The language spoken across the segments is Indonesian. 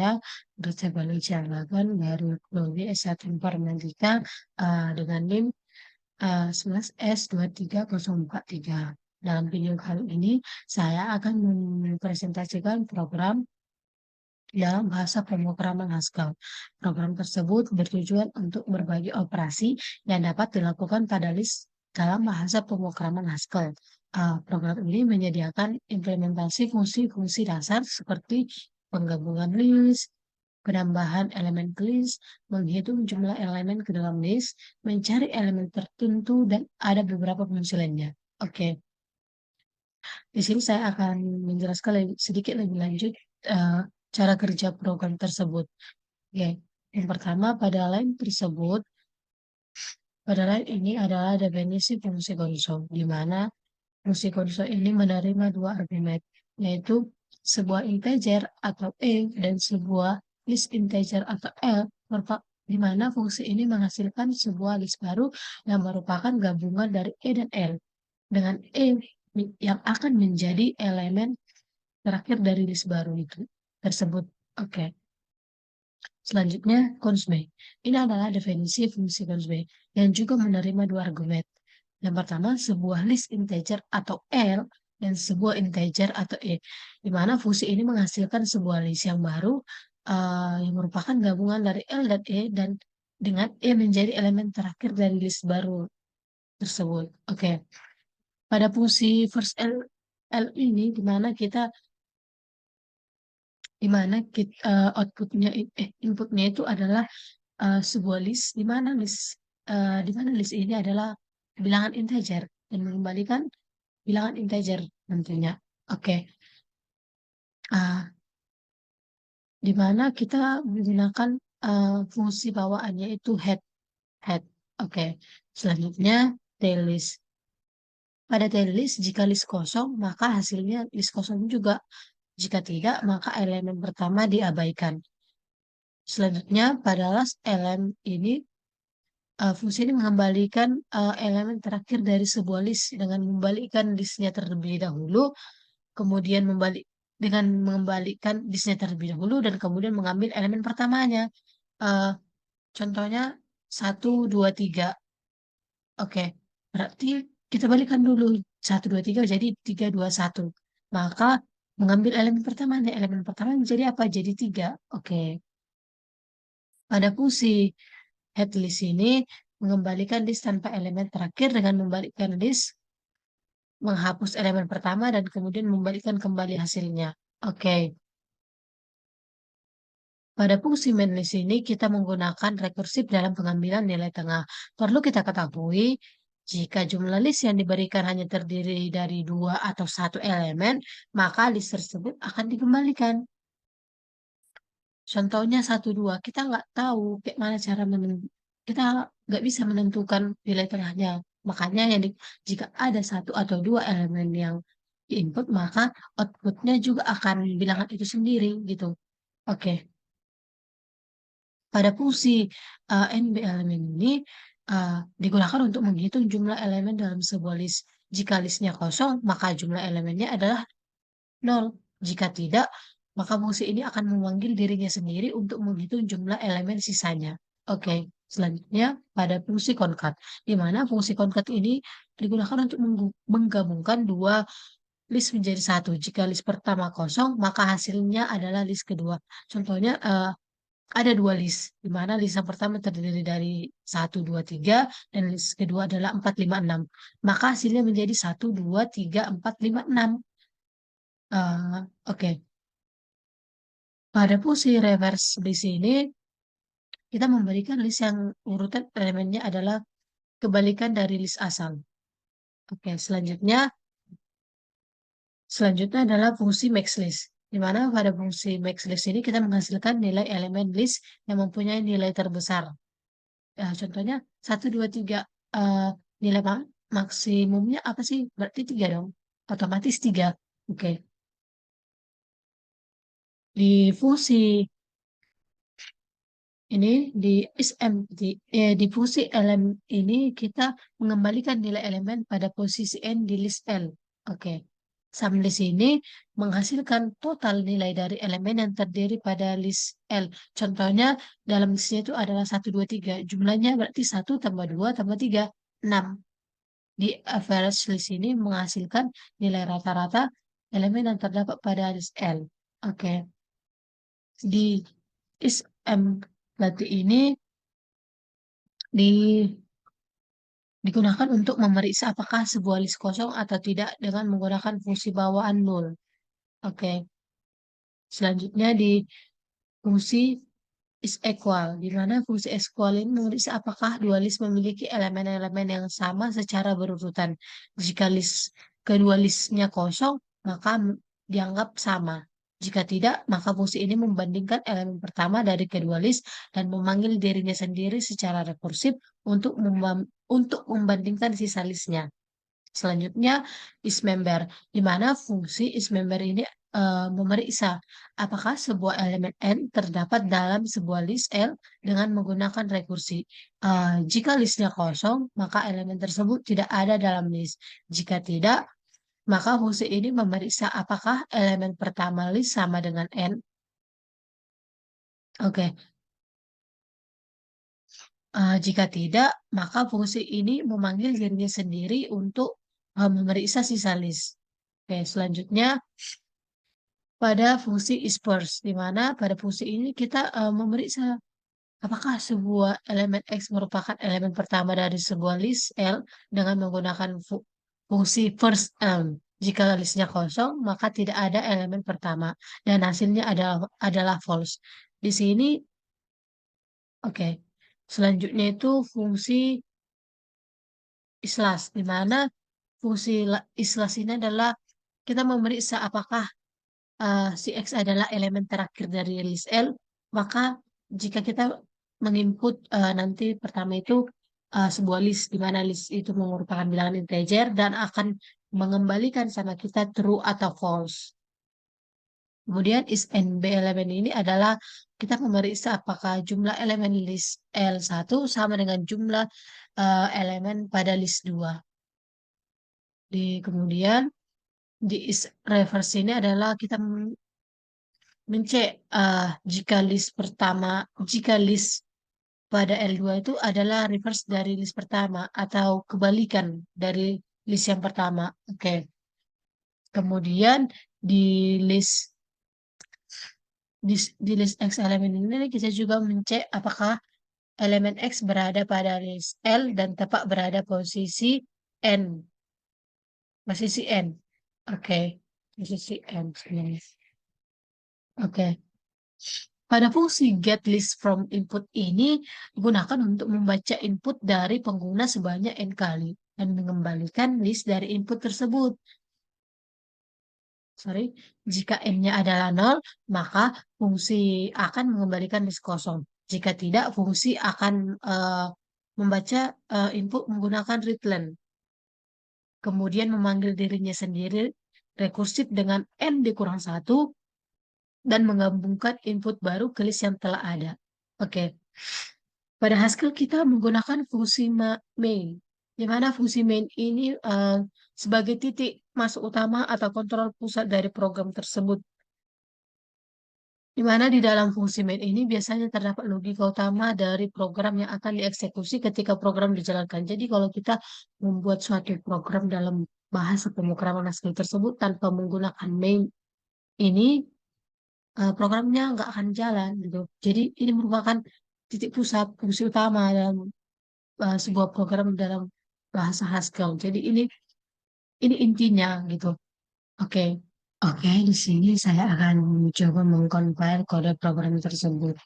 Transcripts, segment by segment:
saya Grzegorz Cialagon dari Prodi S1 Informatika dengan NIM 11S23043. Dalam video kali ini saya akan mempresentasikan program dalam bahasa pemrograman Haskell. Program tersebut bertujuan untuk berbagi operasi yang dapat dilakukan pada list dalam bahasa pemrograman Haskell. Program ini menyediakan implementasi fungsi-fungsi dasar seperti penggabungan list, penambahan elemen ke list, menghitung jumlah elemen ke dalam list, mencari elemen tertentu, dan ada beberapa fungsi lainnya. Oke, di sini saya akan menjelaskan sedikit lebih lanjut eh, cara kerja program tersebut. Oke, yang pertama pada line ini adalah definisi fungsi konsol, di mana fungsi konsol ini menerima dua argumen, yaitu sebuah integer atau dan sebuah list integer atau di mana fungsi ini menghasilkan sebuah list baru yang merupakan gabungan dari dan dengan yang akan menjadi elemen terakhir dari list baru itu tersebut. Oke. Selanjutnya, consme. Ini adalah definisi fungsi consme yang juga menerima dua argumen. Yang pertama, sebuah list integer atau L dan sebuah integer atau di mana fungsi ini menghasilkan sebuah list yang baru yang merupakan gabungan dari L dan dan dengan menjadi elemen terakhir dari list baru tersebut. Oke. Pada fungsi first L ini di mana kita inputnya itu adalah sebuah list di mana list ini adalah bilangan integer dan mengembalikan bilangan integer tentunya. Oke. Di mana kita menggunakan fungsi bawaannya itu head. Oke. Selanjutnya tail list. Pada tail list, jika list kosong, maka hasilnya list kosong juga. Jika tidak, maka elemen pertama diabaikan. Selanjutnya, pada last element ini, fungsi ini mengembalikan elemen terakhir dari sebuah list dengan membalikkan listnya terlebih dahulu, kemudian mengembalikan listnya terlebih dahulu, dan kemudian mengambil elemen pertamanya. Contohnya 1, 2, 3. Oke, berarti kita balikan dulu 1, 2, 3 jadi 3, 2, 1. Maka mengambil elemen pertamanya, elemen pertama menjadi apa? Jadi 3. Oke. Pada fungsi head list ini mengembalikan list tanpa elemen terakhir dengan membalikkan list, menghapus elemen pertama dan kemudian membalikkan kembali hasilnya. Oke. Pada fungsi main list ini kita menggunakan rekursif dalam pengambilan nilai tengah. Perlu kita ketahui, jika jumlah list yang diberikan hanya terdiri dari 2 atau 1 elemen, maka list tersebut akan dikembalikan. Contohnya 1, 2, kita nggak tahu bagaimana cara kita nggak bisa menentukan nilai tengahnya. Makanya jika ada 1 atau 2 elemen yang diinput, maka outputnya juga akan bilangan itu sendiri gitu. Oke. Pada fungsi NB elemen ini digunakan untuk menghitung jumlah elemen dalam sebuah list. Jika listnya kosong, maka jumlah elemennya adalah 0. Jika tidak, maka fungsi ini akan memanggil dirinya sendiri untuk menghitung jumlah elemen sisanya. Oke, selanjutnya pada fungsi concat, di mana fungsi concat ini digunakan untuk menggabungkan dua list menjadi satu. Jika list pertama kosong, maka hasilnya adalah list kedua. Contohnya ada dua list, di mana list yang pertama terdiri dari 1, 2, 3, dan list kedua adalah 4, 5, 6. Maka hasilnya menjadi 1, 2, 3, 4, 5, 6. Oke. Pada fungsi reverse list ini, kita memberikan list yang urutan elemennya adalah kebalikan dari list asal. Oke, selanjutnya adalah fungsi max list. Di mana pada fungsi max list ini kita menghasilkan nilai elemen list yang mempunyai nilai terbesar. Contohnya 1, 2, 3. Nilai maksimumnya apa sih? Berarti 3 dong. Otomatis 3. Oke. Di fungsi ini di fungsi elemen ini kita mengembalikan nilai elemen pada posisi n di list L. Oke. Sumlist ini menghasilkan total nilai dari elemen yang terdiri pada list L. Contohnya dalam listnya itu adalah 1, 2, 3. Jumlahnya berarti 1 tambah 2 tambah 3, 6. Di average list ini menghasilkan nilai rata-rata elemen yang terdapat pada list L. Oke. Di ISM berarti ini di digunakan untuk memeriksa apakah sebuah list kosong atau tidak dengan menggunakan fungsi bawaan null. Oke. Selanjutnya di fungsi is equal, di mana fungsi is equal ini memeriksa apakah dua list memiliki elemen-elemen yang sama secara berurutan. Jika list kedua listnya kosong, maka dianggap sama. Jika tidak, maka fungsi ini membandingkan elemen pertama dari kedua list dan memanggil dirinya sendiri secara rekursif untuk membandingkan sisa listnya. Selanjutnya, isMember, di mana fungsi isMember ini memeriksa apakah sebuah elemen N terdapat dalam sebuah list L dengan menggunakan rekursi. Jika listnya kosong, maka elemen tersebut tidak ada dalam list. Jika tidak, maka fungsi ini memeriksa apakah elemen pertama list sama dengan N. Oke. Jika tidak, maka fungsi ini memanggil dirinya sendiri untuk memeriksa sisa list. Oke, selanjutnya pada fungsi isPerse, di mana pada fungsi ini kita memeriksa apakah sebuah elemen X merupakan elemen pertama dari sebuah list L dengan menggunakan fungsi first Jika listnya kosong, maka tidak ada elemen pertama dan hasilnya adalah false. Di sini, oke. Selanjutnya itu fungsi islas, di mana fungsi islas ini adalah kita memeriksa apakah si X adalah elemen terakhir dari list L, maka jika kita menginput nanti pertama itu sebuah list, di mana list itu merupakan bilangan integer dan akan mengembalikan sama kita true atau false. Kemudian is NB elemen ini adalah kita memeriksa apakah jumlah elemen list L1 sama dengan jumlah elemen pada list 2. Kemudian di is reverse ini adalah kita mencek jika list pada L2 itu adalah reverse dari list pertama atau kebalikan dari list yang pertama. Oke. Kemudian di list di list X elemen ini kita juga mencek apakah elemen X berada pada list L dan tepat berada N. Posisi N. Oke. Posisi N sebenarnya. Oke. Pada fungsi getListFromInput ini digunakan untuk membaca input dari pengguna sebanyak N kali dan mengembalikan list dari input tersebut. Jika N-nya adalah 0, maka fungsi akan mengembalikan list kosong. Jika tidak, fungsi akan membaca input menggunakan readLen. Kemudian memanggil dirinya sendiri rekursif dengan N dikurang 1 dan menggabungkan input baru ke list yang telah ada. Oke. Pada Haskell kita menggunakan fungsi main, di mana fungsi main ini sebagai titik masuk utama atau kontrol pusat dari program tersebut. Di mana di dalam fungsi main ini biasanya terdapat logika utama dari program yang akan dieksekusi ketika program dijalankan. Jadi kalau kita membuat suatu program dalam bahasa pemrograman Haskell tersebut tanpa menggunakan main ini, programnya nggak akan jalan gitu. Jadi ini merupakan titik pusat fungsi utama dalam sebuah program dalam bahasa Haskell. Jadi ini intinya gitu. Oke. Oke, di sini saya akan mencoba mengcompile kode program tersebut.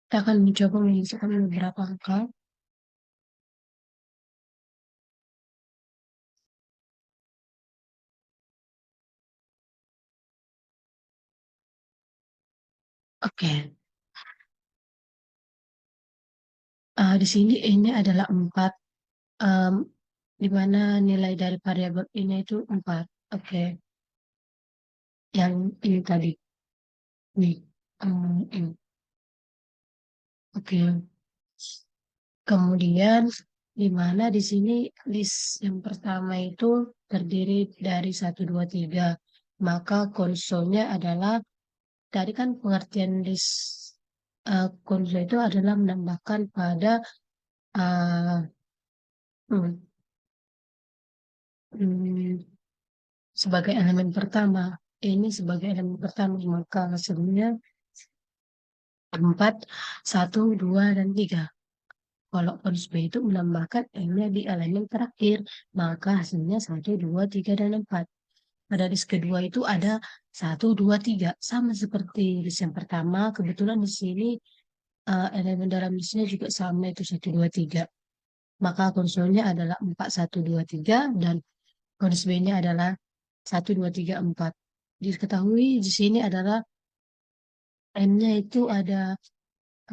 Kita akan mencoba mengisahkan beberapa angka. Oke. Di sini ini adalah 4, em, di mana nilai dari variabel ini itu 4. Oke, yang ini tadi. Nih, ini. Oke. Kemudian di mana di sini list yang pertama itu terdiri dari 1, 2, 3. Maka konsolnya adalah, tadi kan pengertian list konsol itu adalah menambahkan pada uh, hmm, hmm, sebagai elemen pertama. Ini sebagai elemen pertama, maka hasilnya 4, 1, 2, dan 3. Kalau kons B itu menambahkan M-nya di elemen terakhir, maka hasilnya 1, 2, 3, dan 4. Pada list kedua itu ada 1, 2, 3. Sama seperti list yang pertama, kebetulan di sini elemen dalam listnya juga sama, itu 1, 2, 3. Maka konsolnya adalah 4, 1, 2, 3, dan kons B-nya adalah 1, 2, 3, 4. Diketahui di sini adalah M-nya itu ada,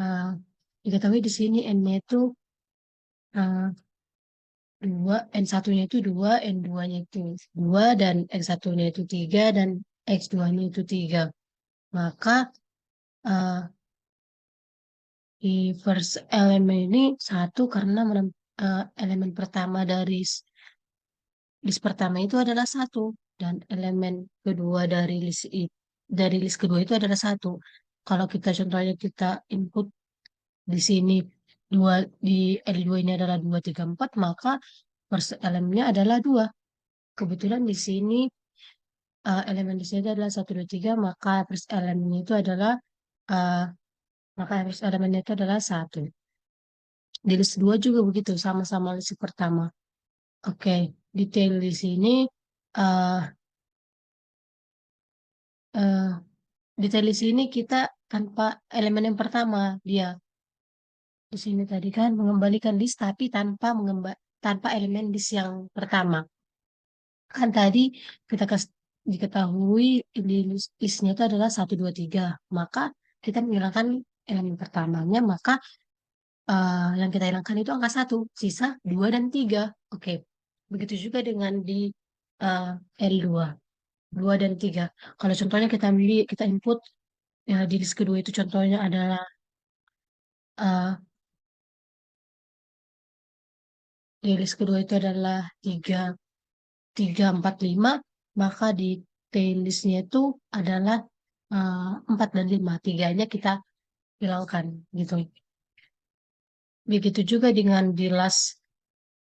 uh, diketahui di sini M-nya itu uh, 2, N1-nya itu 2, N2-nya itu 2, dan X1-nya itu 3, dan X2-nya itu 3. Maka uh, di first elemen ini 1 karena elemen pertama dari list pertama itu adalah 1, dan elemen kedua dari list kedua itu adalah 1. Kalau kita contohnya kita input di sini 2, di L2 ini adalah 2, 3, 4, maka first elemennya adalah 2. Kebetulan di sini elemen di sini adalah 1, 2, 3, maka first elemennya itu adalah uh, maka first elemennya itu adalah 1. Di list 2 juga begitu, sama-sama list pertama. Oke, detail di sini uh, uh, detail di sini kita tanpa elemen yang pertama, dia di sini tadi kan mengembalikan list tapi tanpa elemen list yang pertama. Kan tadi kita diketahui di listnya itu adalah 1, 2, 3. Maka kita menghilangkan elemen pertamanya, maka yang kita hilangkan itu angka 1, sisa 2 dan 3. Oke, begitu juga dengan di uh, L2, 2 dan 3. Kalau contohnya kita input ya, di list kedua itu contohnya adalah uh, di list kedua itu adalah 3, 3, 4, 5, maka di tail listnya itu adalah 4 dan 5. Tiganya kita hilangkan gitu. Begitu juga dengan di last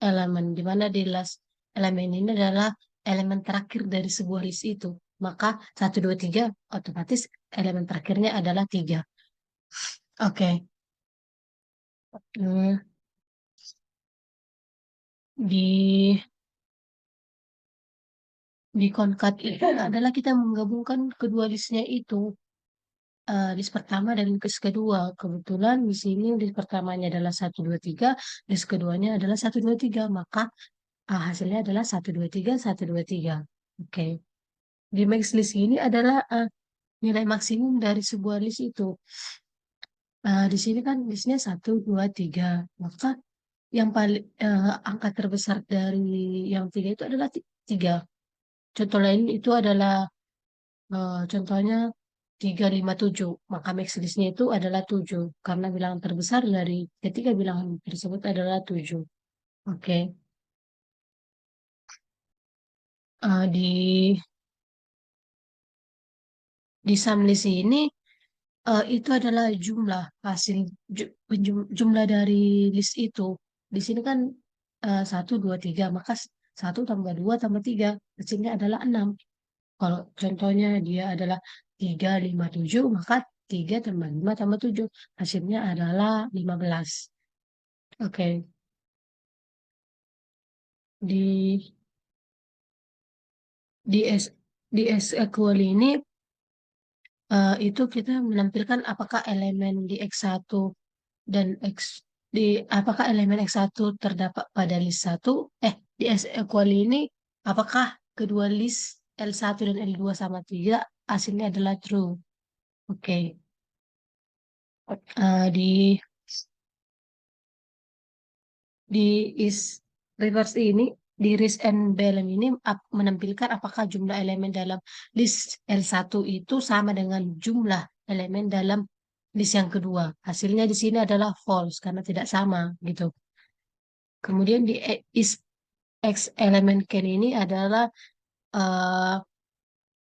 elemen, di mana di last elemen ini adalah elemen terakhir dari sebuah list itu. Maka 1, 2, 3 otomatis elemen terakhirnya adalah 3. Oke. Hmm, Di di concat itu adalah kita menggabungkan kedua listnya itu. List pertama dan list kedua. Kebetulan di sini list pertamanya adalah 1, 2, 3, list keduanya adalah 1, 2, 3. Maka hasilnya adalah 1, 2, 3, 1, 2, 3. Oke. Di max list ini adalah nilai maksimum dari sebuah list itu. Di sini kan listnya 1, 2, 3. Maka yang paling angka terbesar dari yang 3 itu adalah 3. Contoh lain itu adalah contohnya 3, 5, 7. Maka max listnya itu adalah 7. Karena bilangan terbesar dari ketiga bilangan tersebut adalah 7. Oke. Eh, di sum list ini itu adalah jumlah hasil jumlah dari list itu. Di sini kan 1, 2, 3, maka 1 tambah 2 tambah 3 hasilnya adalah 6. Kalau contohnya dia adalah 3, 5, 7, maka 3 tambah 5 tambah 7 hasilnya adalah 15. Oke, di di S di SQL ini itu kita menampilkan apakah elemen di X1 dan di apakah elemen X1 terdapat pada list 1, di SQL ini apakah kedua list L1 dan L2 sama 3 hasilnya adalah true. Oke. Di di is reverse ini, di list and BLM ini menampilkan apakah jumlah elemen dalam list L1 itu sama dengan jumlah elemen dalam list yang kedua. Hasilnya di sini adalah false karena tidak sama gitu. Kemudian di is X elemen can ini adalah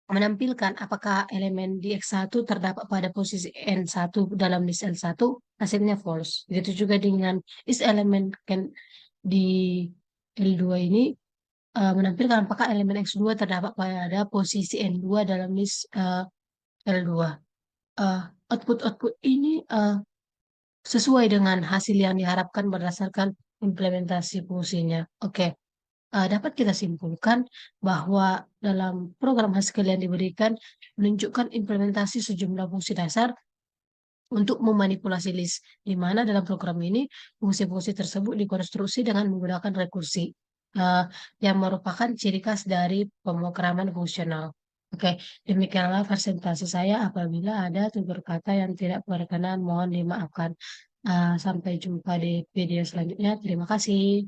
menampilkan apakah elemen di X1 terdapat pada posisi N1 dalam list L1, hasilnya false. Begitu juga dengan is elemen can di L2 ini menampilkan apakah elemen X2 terdapat pada posisi N2 dalam list L2. Output-output ini sesuai dengan hasil yang diharapkan berdasarkan implementasi fungsinya. Oke. Dapat kita simpulkan bahwa dalam program Haskell yang diberikan menunjukkan implementasi sejumlah fungsi dasar untuk memanipulasi list, di mana dalam program ini fungsi-fungsi tersebut dikonstruksi dengan menggunakan rekursi, yang merupakan ciri khas dari pemrograman fungsional. Oke, demikianlah presentasi saya. Apabila ada tutur kata yang tidak berkenan, mohon dimaafkan. Sampai jumpa di video selanjutnya. Terima kasih.